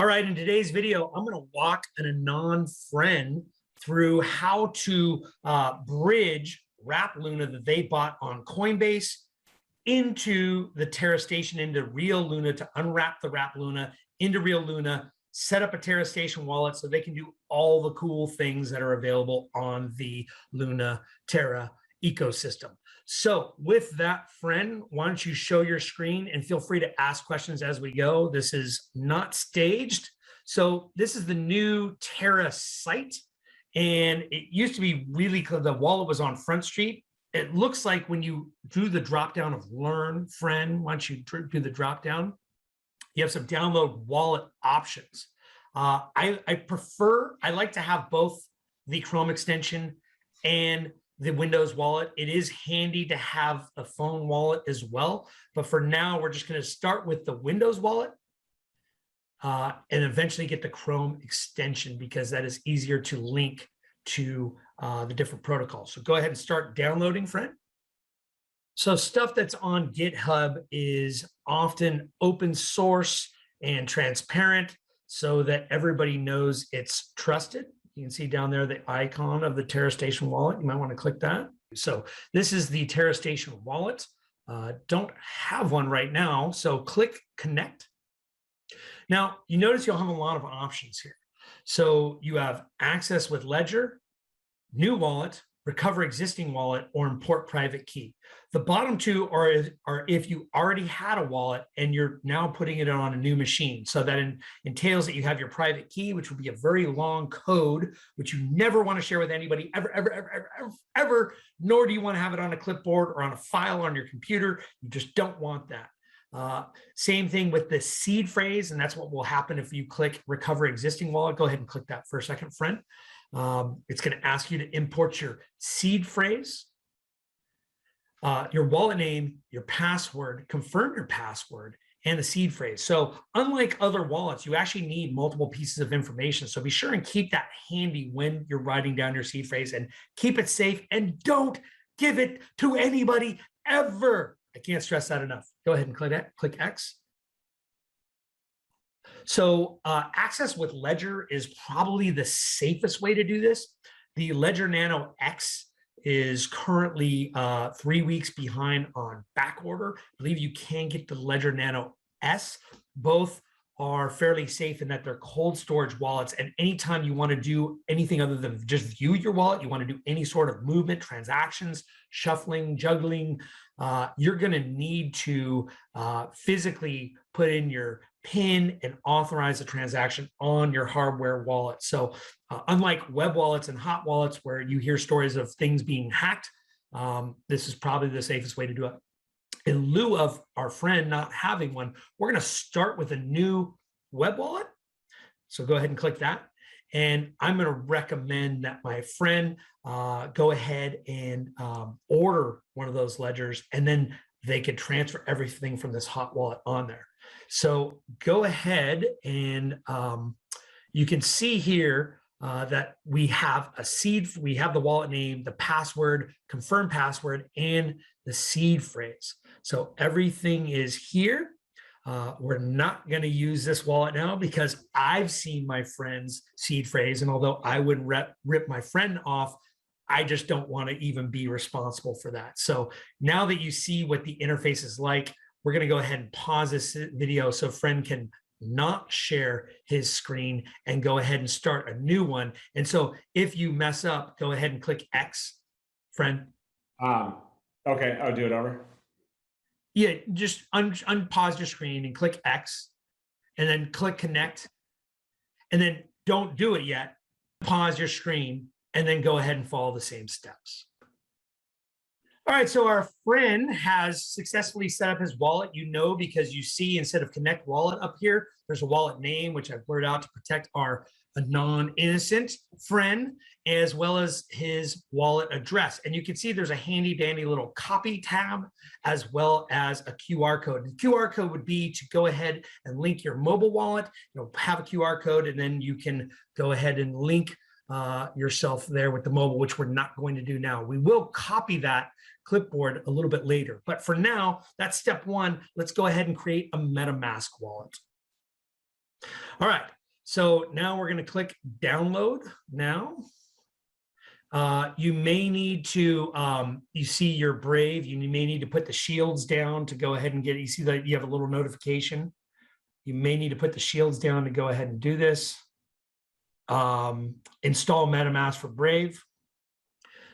All right, in today's video, I'm going to walk an anon friend through how to bridge wrap-LUNA that they bought on Coinbase into the Terra Station, into wLUNA, to unwrap the wrap-LUNA into wLUNA, set up a Terra Station wallet so they can do all the cool things that are available on the Luna Terra ecosystem. So with that, friend, why don't you show your screen and feel free to ask questions as we go. This is not staged. So this is the new Terra site. And it used to be really cool. The wallet was on Front Street. It looks like when you do the drop down of learn, friend, once you do the drop down, you have some download wallet options. I like to have both the Chrome extension and the Windows wallet. It is handy to have a phone wallet as well. But for now, we're just going to start with the Windows wallet and eventually get the Chrome extension because that is easier to link to the different protocols. So go ahead and start downloading, friend. So stuff that's on GitHub is often open source and transparent so that everybody knows it's trusted. You can see down there the icon of the Terra Station wallet. You might want to click that. So this is the Terra Station wallet. Don't have one right now, so click connect. Now, you notice you'll have a lot of options here. So you have access with Ledger, new wallet, recover existing wallet, or import private key. The bottom two are if you already had a wallet and you're now putting it on a new machine. So that entails that you have your private key, which will be a very long code, which you never want to share with anybody ever, nor do you want to have it on a clipboard or on a file on your computer. You just don't want that. Same thing with the seed phrase, and that's what will happen if you click recover existing wallet. Go ahead and click that for a second, friend. It's going to ask you to import your seed phrase, your wallet name, your password, confirm your password, and the seed phrase. So unlike other wallets, you actually need multiple pieces of information. So be sure and keep that handy when you're writing down your seed phrase and keep it safe and don't give it to anybody ever. I can't stress that enough. Go ahead and click X. So access with Ledger is probably the safest way to do this. The Ledger Nano X is currently 3 weeks behind on back order. I believe you can get the Ledger Nano S. Both are fairly safe in that they're cold storage wallets. And anytime you want to do anything other than just view your wallet, you want to do any sort of movement, transactions, shuffling, juggling, you're going to need to physically put in your PIN and authorize the transaction on your hardware wallet. So unlike web wallets and hot wallets where you hear stories of things being hacked, this is probably the safest way to do it. In lieu of our friend not having one, we're going to start with a new web wallet. So go ahead and click that. And I'm going to recommend that my friend go ahead and order one of those ledgers, and then they could transfer everything from this hot wallet on there. So go ahead and you can see here that we have a seed, we have the wallet name, the password, confirm password, and the seed phrase. So everything is here. We're not going to use this wallet now because I've seen my friend's seed phrase. And although I wouldn't rip my friend off, I just don't want to even be responsible for that. So now that you see what the interface is like, we're going to go ahead and pause this video so friend can not share his screen and go ahead and start a new one. And so if you mess up, go ahead and click X, friend. Okay, I'll do it over. Yeah, just unpause your screen and click X, and then click connect, and then don't do it yet. Pause your screen, and then go ahead and follow the same steps. All right, so our friend has successfully set up his wallet, because you see instead of connect wallet up here, there's a wallet name, which I've blurred out to protect our non-innocent friend, as well as his wallet address. And you can see there's a handy dandy little copy tab, as well as a QR code. And the QR code would be to go ahead and link your mobile wallet. You'll have a QR code, and then you can go ahead and link yourself there with the mobile, which we're not going to do now. We will copy that clipboard a little bit later. But for now, that's step one. Let's go ahead and create a MetaMask wallet. All right. So now we're going to click download now. You may need to, you see your Brave, you may need to put the shields down to go ahead and get, you see that you have a little notification. You may need to put the shields down to go ahead and do this. Install MetaMask for Brave.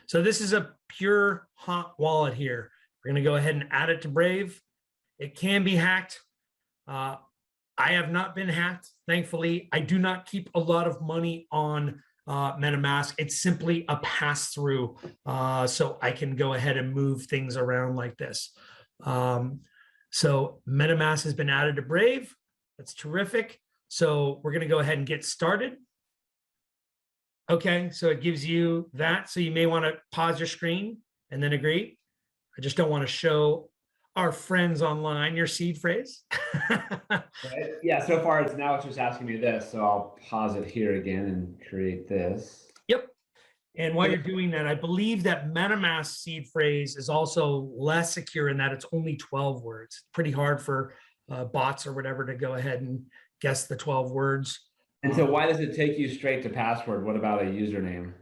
So this is a pure hot wallet here. We're going to go ahead and add it to Brave. It can be hacked. I have not been hacked, thankfully. I do not keep a lot of money on MetaMask. It's simply a pass-through, so I can go ahead and move things around like this. So MetaMask has been added to Brave. That's terrific. So we're going to go ahead and get started. Okay, so it gives you that. So you may want to pause your screen and then agree. I just don't want to show our friends online your seed phrase. Right. Yeah, so far it's just asking me this. So I'll pause it here again and create this. Yep. And while you're doing that, I believe that MetaMask seed phrase is also less secure in that it's only 12 words. Pretty hard for bots or whatever to go ahead and guess the 12 words. And so why does it take you straight to password? What about a username?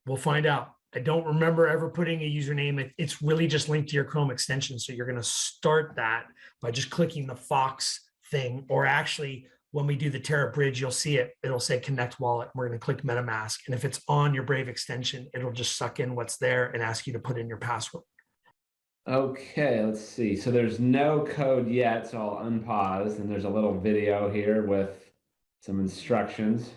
We'll find out. I don't remember ever putting a username. It's really just linked to your Chrome extension. So you're going to start that by just clicking the Fox thing, or actually when we do the Terra Bridge, you'll see it. It'll say connect wallet. We're going to click MetaMask. And if it's on your Brave extension, it'll just suck in what's there and ask you to put in your password. Okay, let's see. So there's no code yet. So I'll unpause, and there's a little video here with some instructions.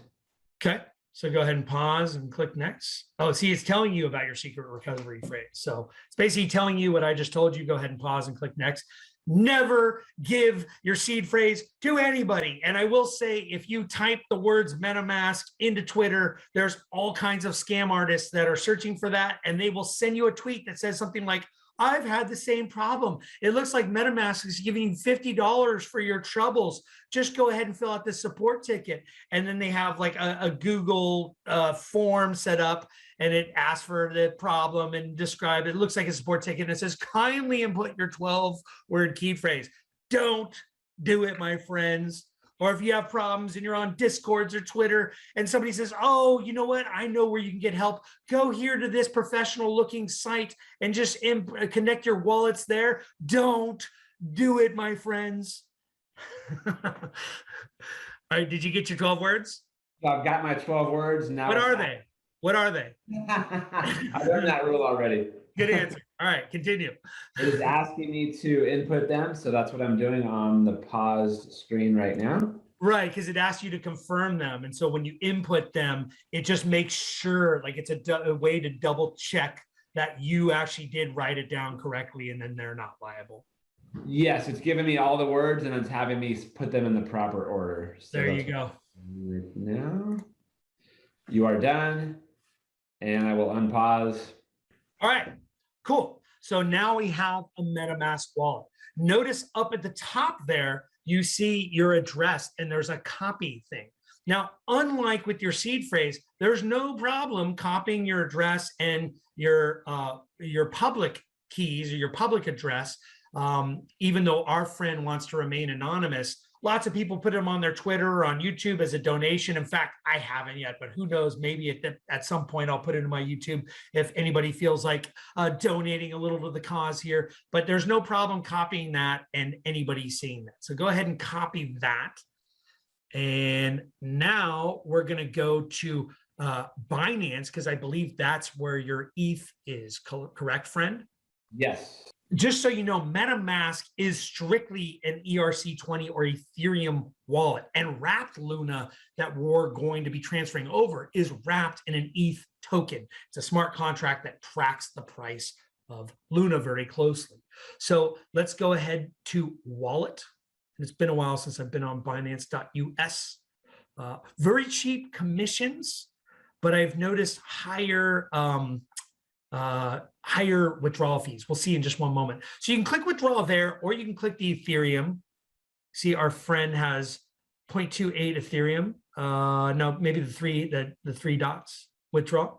Okay. So go ahead and pause and click next. Oh, see, it's telling you about your secret recovery phrase. So it's basically telling you what I just told you. Go ahead and pause and click next. Never give your seed phrase to anybody. And I will say, if you type the words MetaMask into Twitter, there's all kinds of scam artists that are searching for that. And they will send you a tweet that says something like, I've had the same problem. It looks like MetaMask is giving you $50 for your troubles. Just go ahead and fill out this support ticket. And then they have like a Google form set up, and it asks for the problem and describe it. It looks like a support ticket, and it says, kindly input your 12-word key phrase. Don't do it, my friends. Or if you have problems and you're on Discords or Twitter and somebody says, oh, you know what? I know where you can get help. Go here to this professional looking site and just connect your wallets there. Don't do it, my friends. All right, did you get your 12 words? So I've got my 12 words. Now what are they? What are they? I learned that rule already. Good answer. All right, continue. It is asking me to input them. So that's what I'm doing on the paused screen right now. Right, because it asks you to confirm them. And so when you input them, it just makes sure, like it's a way to double check that you actually did write it down correctly, and then they're not liable. Yes, it's giving me all the words and it's having me put them in the proper order. So there you go. Now you are done, and I will unpause. All right, cool. So now we have a MetaMask wallet. Notice up at the top there, you see your address and there's a copy thing. Now, unlike with your seed phrase, there's no problem copying your address and your public keys or your public address, even though our friend wants to remain anonymous. Lots of people put them on their Twitter or on YouTube as a donation. In fact, I haven't yet, but who knows, maybe at some point I'll put it in my YouTube if anybody feels like donating a little to the cause here. But there's no problem copying that and anybody seeing that. So go ahead and copy that. And now we're going to go to Binance, because I believe that's where your ETH is, correct, friend? Yes. Just so you know, MetaMask is strictly an ERC20 or Ethereum wallet, and wrapped Luna that we're going to be transferring over is wrapped in an ETH token. It's a smart contract that tracks the price of Luna very closely. So let's go ahead to wallet. It's been a while since I've been on Binance.us. Very cheap commissions, but I've noticed higher withdrawal fees. We'll see in just one moment. So you can click withdraw there, or you can click the Ethereum. See, our friend has 0.28 Ethereum. No, maybe the three dots. Withdraw.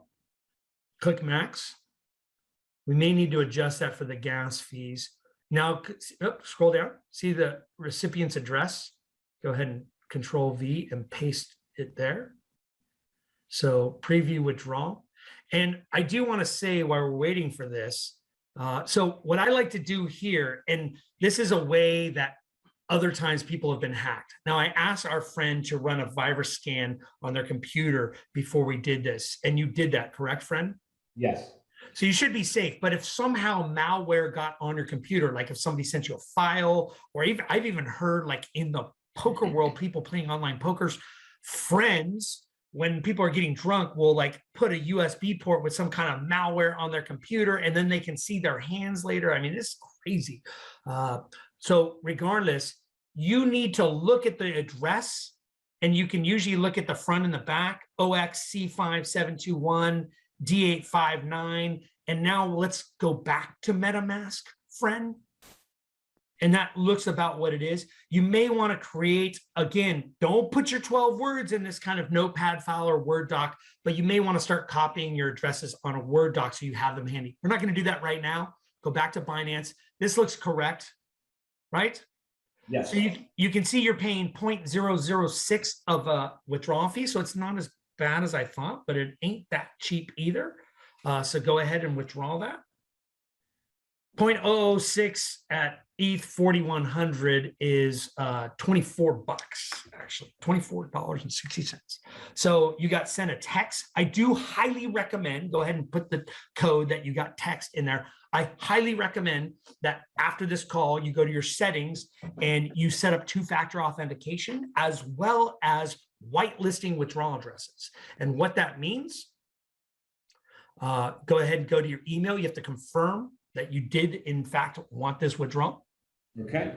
Click max. We may need to adjust that for the gas fees. Now, scroll down. See the recipient's address. Go ahead and Control V and paste it there. So preview withdrawal. And I do want to say while we're waiting for this, so what I like to do here, and this is a way that other times people have been hacked. Now, I asked our friend to run a virus scan on their computer before we did this. And you did that, correct, friend? Yes. So you should be safe. But if somehow malware got on your computer, like if somebody sent you a file, or even I've even heard like in the poker world, people playing online pokers, friends, when people are getting drunk, will like put a USB port with some kind of malware on their computer, and then they can see their hands later. I mean, it's crazy. So regardless, you need to look at the address, and you can usually look at the front and the back, OXC5721, D859. And now let's go back to MetaMask, friend. And that looks about what it is. You may want to create, again, don't put your 12 words in this kind of notepad file or Word doc, but you may want to start copying your addresses on a Word doc so you have them handy. We're not going to do that right now. Go back to Binance. This looks correct, right? Yes. So you can see you're paying 0.006 of a withdrawal fee. So it's not as bad as I thought, but it ain't that cheap either. So go ahead and withdraw that. 0.006 at ETH 4100 is 24 bucks, actually $24.60. So you got sent a text. I do highly recommend, go ahead and put the code that you got text in there. I highly recommend that after this call, you go to your settings and you set up two-factor authentication as well as whitelisting withdrawal addresses. And what that means, go ahead and go to your email. You have to confirm that you did, in fact, want this withdrawal. Okay.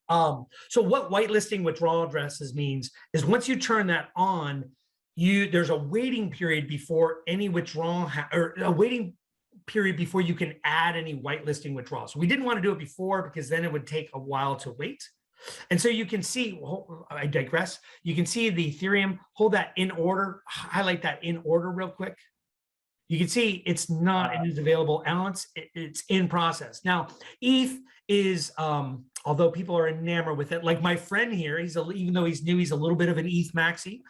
So what whitelisting withdrawal addresses means is once you turn that on, there's a waiting period before any withdrawal, or a waiting period before you can add any whitelisting withdrawals. So we didn't want to do it before because then it would take a while to wait. And so you can see, I digress. You can see the Ethereum, hold that in order, highlight that in order real quick. You can see it's not in its available balance. It's in process. Now, ETH is, although people are enamored with it, like my friend here, even though he's new, he's a little bit of an ETH maxi.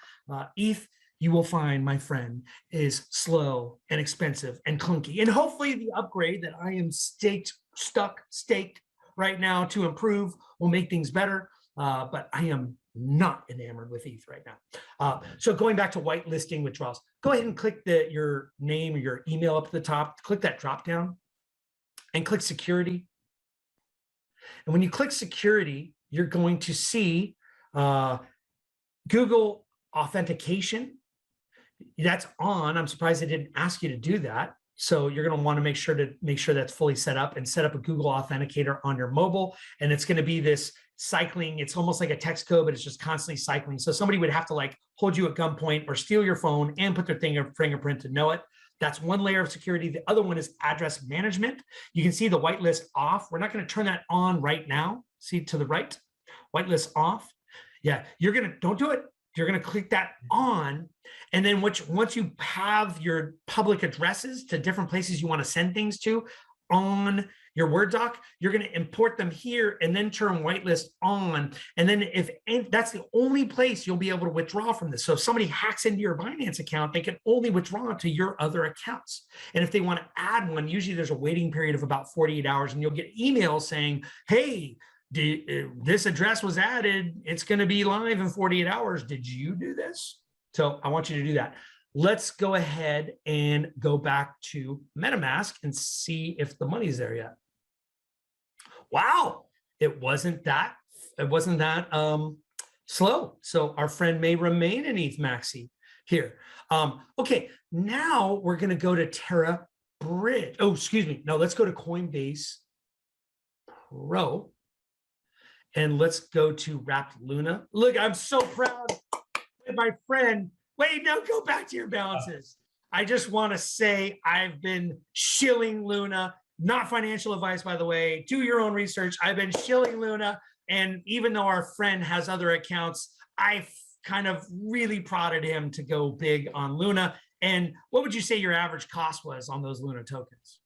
ETH, you will find, my friend, is slow and expensive and clunky. And hopefully the upgrade that I am staked right now to improve will make things better. But I am not enamored with ETH right now. So going back to whitelisting withdrawals, go ahead and click your name or your email up at the top, click that drop down and click security. And when you click security, you're going to see Google authentication. That's on. I'm surprised they didn't ask you to do that. So you're going to want to make sure that's fully set up, and set up a Google Authenticator on your mobile. And it's going to be this cycling. It's almost like a text code, but it's just constantly cycling. So somebody would have to like hold you at gunpoint or steal your phone and put their fingerprint to know it. That's one layer of security. The other one is address management. You can see the whitelist off. We're not going to turn that on right now. See to the right, whitelist off. Yeah, don't do it. You're going to click that on. And then once you have your public addresses to different places you want to send things to on your Word doc, you're going to import them here and then turn whitelist on. And then that's the only place you'll be able to withdraw from this. So if somebody hacks into your Binance account, they can only withdraw to your other accounts. And if they want to add one, usually there's a waiting period of about 48 hours, and you'll get emails saying, hey, this address was added. It's going to be live in 48 hours. Did you do this? So I want you to do that. Let's go ahead and go back to MetaMask and see if the money's there yet. Wow, it wasn't that slow. So our friend may remain in ETH maxi here. Okay, now we're going to go to Terra Bridge. Oh, excuse me. No, let's go to Coinbase Pro. And let's go to wLUNA. Look, I'm so proud of my friend. Wait, no, go back to your balances. I just want to say I've been shilling Luna, not financial advice, by the way. Do your own research. I've been shilling Luna. And even though our friend has other accounts, I kind of really prodded him to go big on Luna. And what would you say your average cost was on those Luna tokens?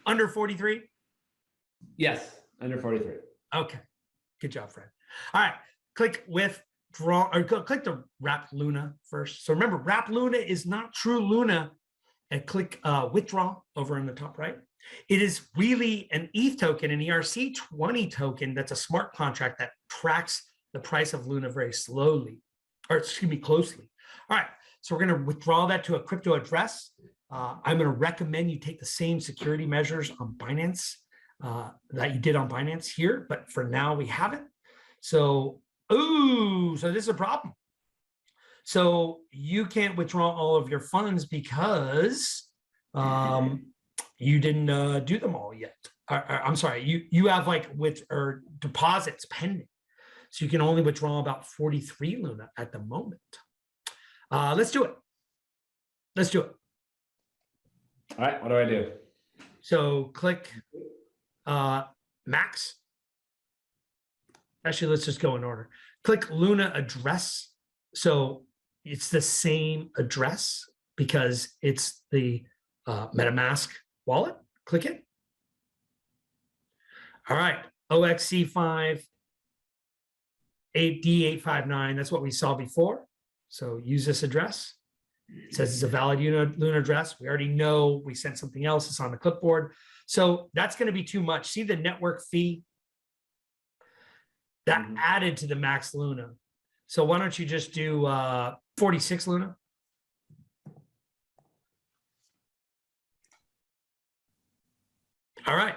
Under 43? Yes, under 43. Okay. Good job, Fred. All right, click withdraw, or click the wrap Luna first. So remember, wrap Luna is not true Luna. And click withdraw over in the top right. It is really an ETH token, an ERC20 token that's a smart contract that tracks the price of Luna very slowly, or excuse me, closely. All right, so we're going to withdraw that to a crypto address. I'm going to recommend you take the same security measures on Binance that you did on Binance here, but for now we haven't. So, so this is a problem. So you can't withdraw all of your funds because you didn't do them all yet. I'm sorry, you have like deposits pending. So you can only withdraw about 43 Luna at the moment. Let's do it. Let's do it. All right, what do I do? So click max. Actually, let's just go in order. Click Luna address. So it's the same address because it's the MetaMask wallet. Click it. All right, OXC5 8D859. That's what we saw before. So use this address. It says it's a valid Luna address. We already know we sent something else. It's on the clipboard. So that's going to be too much. See the network fee? That added to the max Luna. So why don't you just do 46 Luna? All right.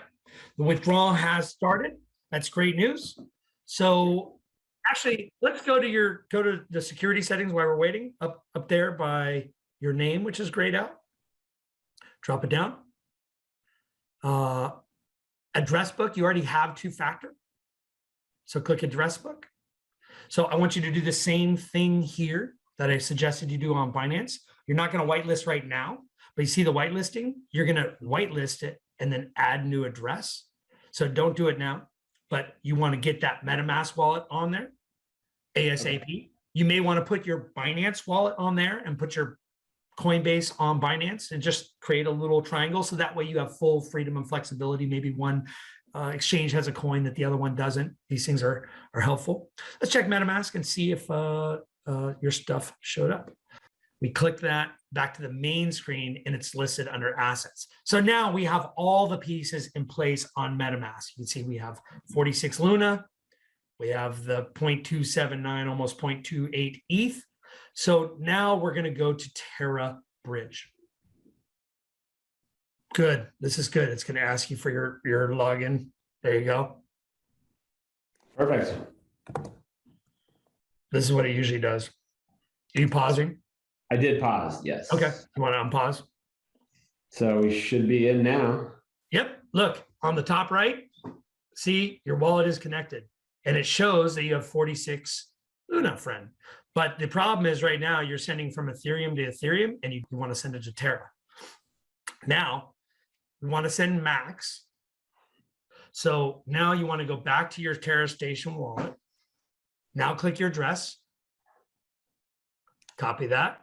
The withdrawal has started. That's great news. So actually, let's go to the security settings while we're waiting up there by your name, which is grayed out. Drop it down. Address book, you already have two-factor. So click address book. So I want you to do the same thing here that I suggested you do on Binance. You're not going to whitelist right now, but you see the whitelisting, you're going to whitelist it and then add new address. So don't do it now, but you want to get that MetaMask wallet on there ASAP. Okay. You may want to put your Binance wallet on there and put your Coinbase on Binance and just create a little triangle. So that way you have full freedom and flexibility. Maybe one exchange has a coin that the other one doesn't. These things are helpful. Let's check MetaMask and see if your stuff showed up. We click that back to the main screen and it's listed under assets. So now we have all the pieces in place on MetaMask. You can see we have 46 Luna. We have the 0.279, almost 0.28 ETH. So now we're going to go to Terra Bridge. Good. This is good. It's going to ask you for your login. There you go. Perfect. This is what it usually does. Are you pausing? I did pause, yes. Okay. You want to unpause? So we should be in now. Yep. Look, on the top right, see your wallet is connected. And it shows that you have 46 Luna, friend. But the problem is right now you're sending from Ethereum to Ethereum and you want to send it to Terra. Now, we want to send max. So now you want to go back to your Terra Station wallet. Now click your address. Copy that.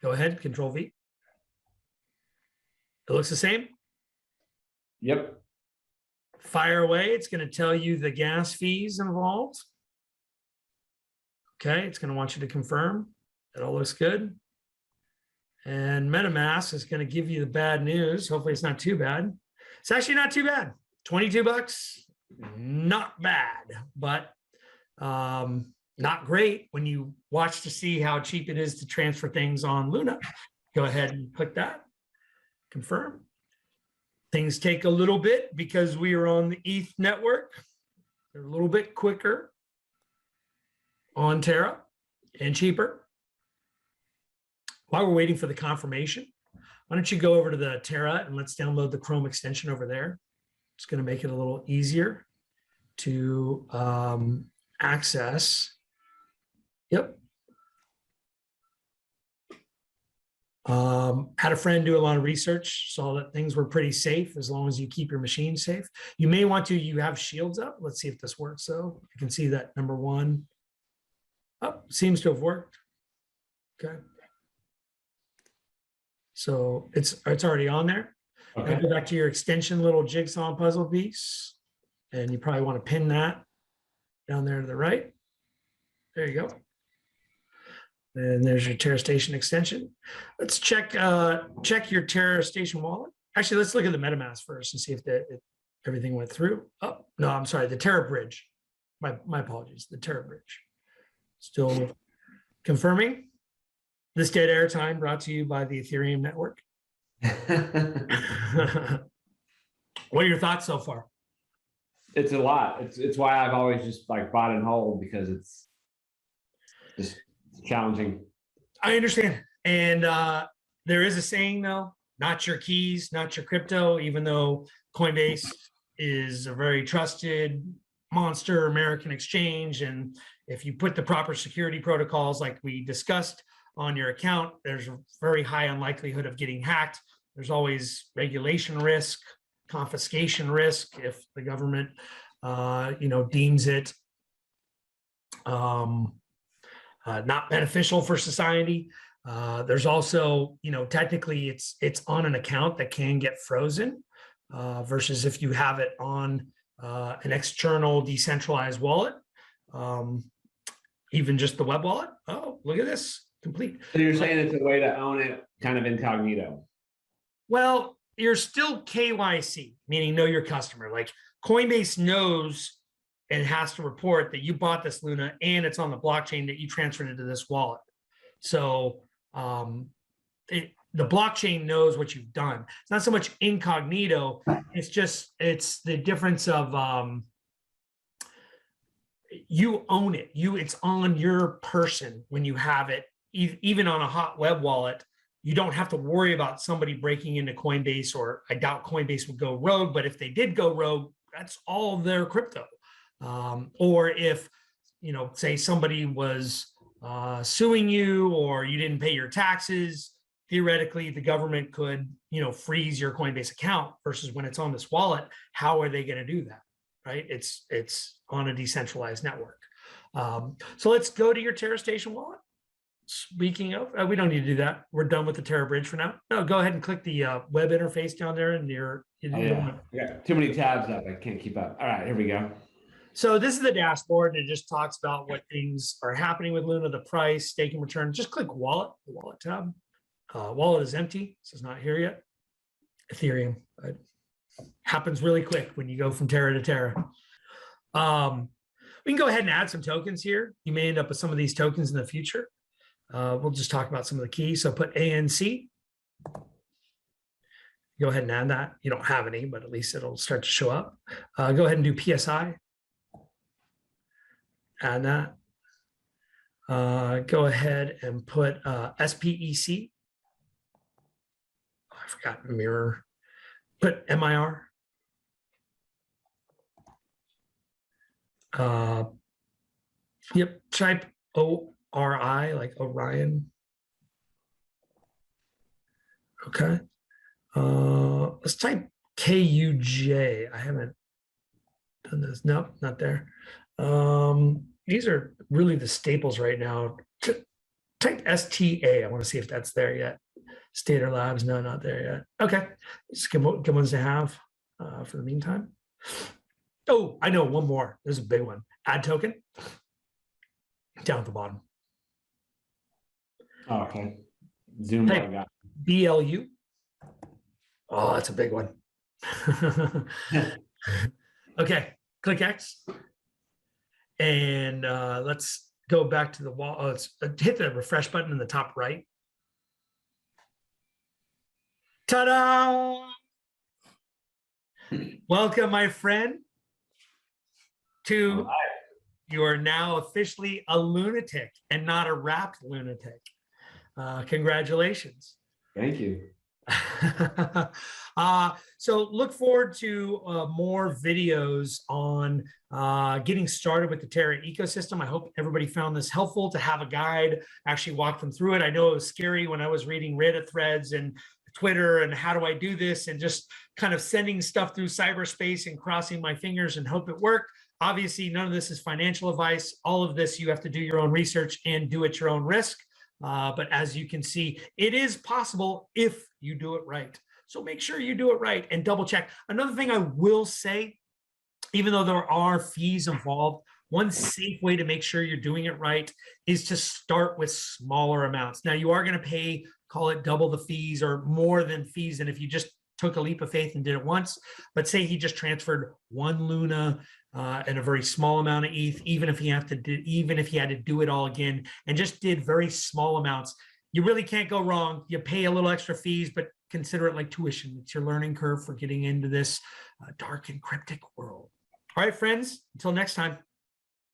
Go ahead, Control V. It looks the same? Yep. Fire away. It's going to tell you the gas fees involved. Okay, it's going to want you to confirm. It all looks good. And MetaMask is going to give you the bad news. Hopefully it's not too bad. It's actually not too bad. 22 bucks, not bad, but not great when you watch to see how cheap it is to transfer things on Luna. Go ahead and click that. Confirm. Things take a little bit because we are on the ETH network. They're a little bit quicker on Terra and cheaper. While we're waiting for the confirmation, why don't you go over to the Terra and let's download the Chrome extension over there. It's going to make it a little easier to access. Yep. Had a friend do a lot of research, saw that things were pretty safe as long as you keep your machine safe. You may want to, you have shields up. Let's see if this works. So you can see that number one. Oh, seems to have worked. Okay. So it's already on there. Okay. Now go back to your extension little jigsaw puzzle piece. And you probably want to pin that. down there to the right. There you go. And there's your Terra Station extension. Let's check your Terra Station wallet. Actually, let's look at the MetaMask first and see if everything went through. Oh, no, I'm sorry, the Terra Bridge. My apologies, the Terra Bridge. Still confirming. This dead air time brought to you by the Ethereum network. What are your thoughts so far? It's a lot. It's why I've always just like bought and hold, because it's just challenging. I understand. And there is a saying though, not your keys, not your crypto, even though Coinbase is a very trusted monster American exchange. And if you put the proper security protocols like we discussed on your account, there's a very high unlikelihood of getting hacked. There's always regulation risk, confiscation risk if the government deems it not beneficial for society. There's also, technically it's on an account that can get frozen versus if you have it on an external decentralized wallet, even just the web wallet. Oh, look at this, complete. So you're saying it's a way to own it kind of incognito? Well, you're still KYC, meaning know your customer. Like Coinbase knows and has to report that you bought this Luna and it's on the blockchain that you transferred into this wallet. So the blockchain knows what you've done. It's not so much incognito. It's the difference of you own it. It's on your person when you have it. Even on a hot web wallet, you don't have to worry about somebody breaking into Coinbase, or I doubt Coinbase would go rogue, but if they did go rogue, that's all their crypto. Or if, say somebody was suing you or you didn't pay your taxes, theoretically the government could, freeze your Coinbase account versus when it's on this wallet. How are they going to do that? Right? It's on a decentralized network. So let's go to your Terra Station wallet. Speaking of, we don't need to do that. We're done with the Terra Bridge for now. No, go ahead and click the web interface down there and yeah, too many tabs up. I can't keep up. All right, here we go. So this is the dashboard, and it just talks about what things are happening with Luna, the price, staking return. Just click wallet, the wallet tab. Wallet is empty, so it's not here yet. Ethereum. It happens really quick when you go from Terra to Terra. We can go ahead and add some tokens here. You may end up with some of these tokens in the future. We'll just talk about some of the keys. So put ANC. Go ahead and add that. You don't have any, but at least it'll start to show up. Go ahead and do PSI. Add that. Go ahead and put SPEC. Oh, I forgot mirror. Put MIR. Yep, type ORI, like Orion. Okay. Let's type KUJ. I haven't done this. Nope, not there. These are really the staples right now. Type STA. I want to see if that's there yet. Stater Labs, no, not there yet. Okay, just good ones to have for the meantime. Oh, I know one more. There's a big one. Add token down at the bottom. Oh, okay. Zoom. Type BLU. Oh, that's a big one. Okay, click X. And let's go back to the wall. Let's hit the refresh button in the top right. Ta-da! Welcome, my friend, to you are now officially a lunatic and not a wrapped lunatic. Congratulations. Thank you. So look forward to more videos on getting started with the Terra ecosystem. I hope everybody found this helpful to have a guide, actually walk them through it. I know it was scary when I was reading Reddit threads and Twitter and how do I do this, and just kind of sending stuff through cyberspace and crossing my fingers and hope it worked. Obviously, none of this is financial advice. All of this, you have to do your own research and do at your own risk. But as you can see, it is possible if you do it right. So make sure you do it right and double check. Another thing I will say, even though there are fees involved one safe way to make sure you're doing it right is to start with smaller amounts. Now, you are going to pay, call it double the fees or more than fees than if you just took a leap of faith and did it once. But say he just transferred one Luna and a very small amount of ETH, even if he had to do it all again and just did very small amounts, you really can't go wrong. You pay a little extra fees, but consider it like tuition. It's your learning curve for getting into this dark and cryptic world. All right, friends, until next time.